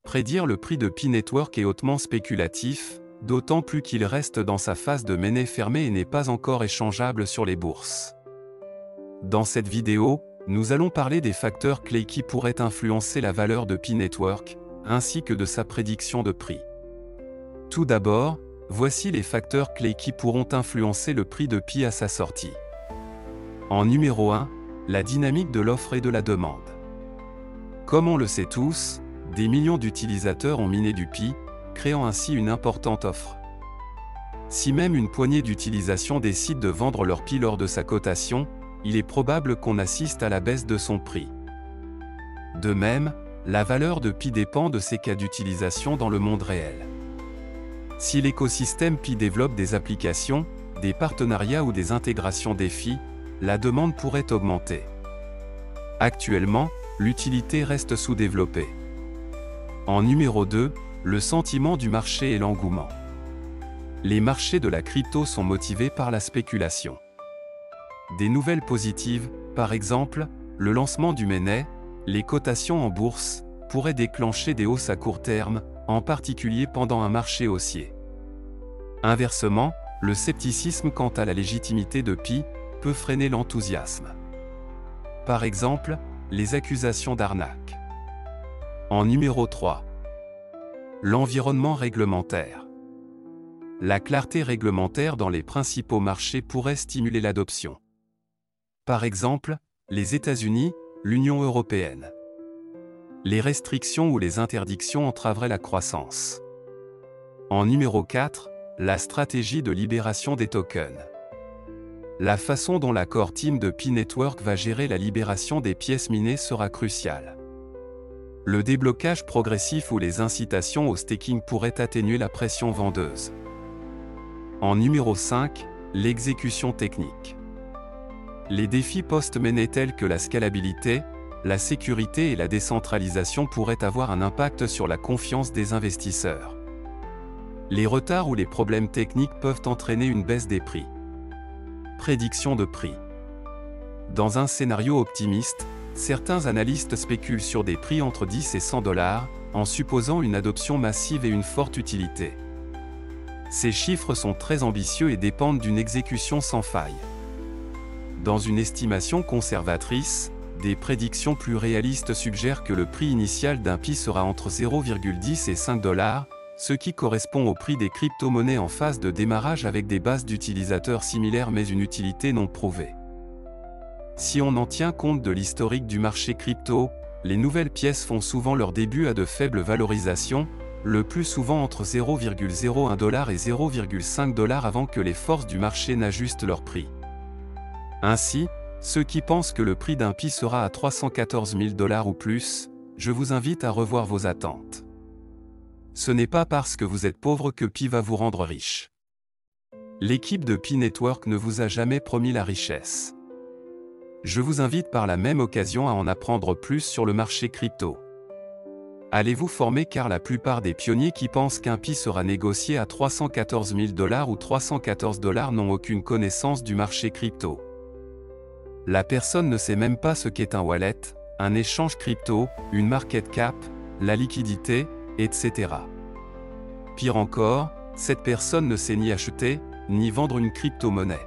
Prédire le prix de Pi Network est hautement spéculatif, d'autant plus qu'il reste dans sa phase de mainnet fermée et n'est pas encore échangeable sur les bourses. Dans cette vidéo, nous allons parler des facteurs clés qui pourraient influencer la valeur de Pi Network, ainsi que de sa prédiction de prix. Tout d'abord, voici les facteurs clés qui pourront influencer le prix de Pi à sa sortie. En numéro 1, la dynamique de l'offre et de la demande. Comme on le sait tous, des millions d'utilisateurs ont miné du Pi, créant ainsi une importante offre. Si même une poignée d'utilisations décide de vendre leur Pi lors de sa cotation, il est probable qu'on assiste à la baisse de son prix. De même, la valeur de Pi dépend de ses cas d'utilisation dans le monde réel. Si l'écosystème Pi développe des applications, des partenariats ou des intégrations défis, la demande pourrait augmenter. Actuellement, l'utilité reste sous-développée. En numéro 2, le sentiment du marché et l'engouement. Les marchés de la crypto sont motivés par la spéculation. Des nouvelles positives, par exemple, le lancement du mainnet, les cotations en bourse, pourraient déclencher des hausses à court terme, en particulier pendant un marché haussier. Inversement, le scepticisme quant à la légitimité de Pi peut freiner l'enthousiasme. Par exemple, les accusations d'arnaque. En numéro 3. L'environnement réglementaire. La clarté réglementaire dans les principaux marchés pourrait stimuler l'adoption. Par exemple, les États-Unis, l'Union européenne. Les restrictions ou les interdictions entraveraient la croissance. En numéro 4, la stratégie de libération des tokens. La façon dont l'accord Team de Pi Network va gérer la libération des pièces minées sera cruciale. Le déblocage progressif ou les incitations au staking pourraient atténuer la pression vendeuse. En numéro 5, l'exécution technique. Les défis post-mainnet tels que la scalabilité, la sécurité et la décentralisation pourraient avoir un impact sur la confiance des investisseurs. Les retards ou les problèmes techniques peuvent entraîner une baisse des prix. Prédiction de prix. Dans un scénario optimiste, certains analystes spéculent sur des prix entre 10 et 100 $, en supposant une adoption massive et une forte utilité. Ces chiffres sont très ambitieux et dépendent d'une exécution sans faille. Dans une estimation conservatrice, des prédictions plus réalistes suggèrent que le prix initial d'un Pi sera entre 0,10 et 5 $, ce qui correspond au prix des crypto-monnaies en phase de démarrage avec des bases d'utilisateurs similaires mais une utilité non prouvée. Si on en tient compte de l'historique du marché crypto, les nouvelles pièces font souvent leur début à de faibles valorisations, le plus souvent entre 0,01 $ et 0,5 $ avant que les forces du marché n'ajustent leur prix. Ainsi, ceux qui pensent que le prix d'un Pi sera à 314 000 $ ou plus, je vous invite à revoir vos attentes. Ce n'est pas parce que vous êtes pauvre que Pi va vous rendre riche. L'équipe de Pi Network ne vous a jamais promis la richesse. Je vous invite par la même occasion à en apprendre plus sur le marché crypto. Allez vous former car la plupart des pionniers qui pensent qu'un Pi sera négocié à 314 000 $ ou 314 $ n'ont aucune connaissance du marché crypto. La personne ne sait même pas ce qu'est un wallet, un échange crypto, une market cap, la liquidité, etc. Pire encore, cette personne ne sait ni acheter, ni vendre une crypto-monnaie.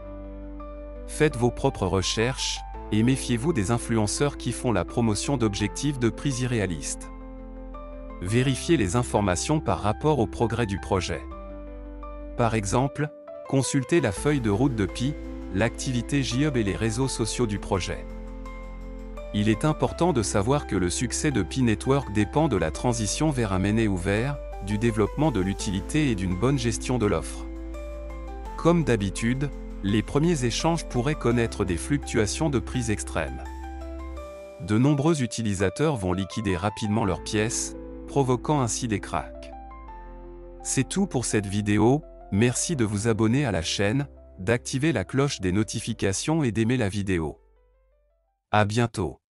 Faites vos propres recherches, et méfiez-vous des influenceurs qui font la promotion d'objectifs de prix irréalistes. Vérifiez les informations par rapport au progrès du projet. Par exemple, consultez la feuille de route de Pi, l'activité GitHub et les réseaux sociaux du projet. Il est important de savoir que le succès de Pi Network dépend de la transition vers un mainnet ouvert, du développement de l'utilité et d'une bonne gestion de l'offre. Comme d'habitude, les premiers échanges pourraient connaître des fluctuations de prix extrêmes. De nombreux utilisateurs vont liquider rapidement leurs pièces, provoquant ainsi des cracks. C'est tout pour cette vidéo, merci de vous abonner à la chaîne, d'activer la cloche des notifications et d'aimer la vidéo. À bientôt.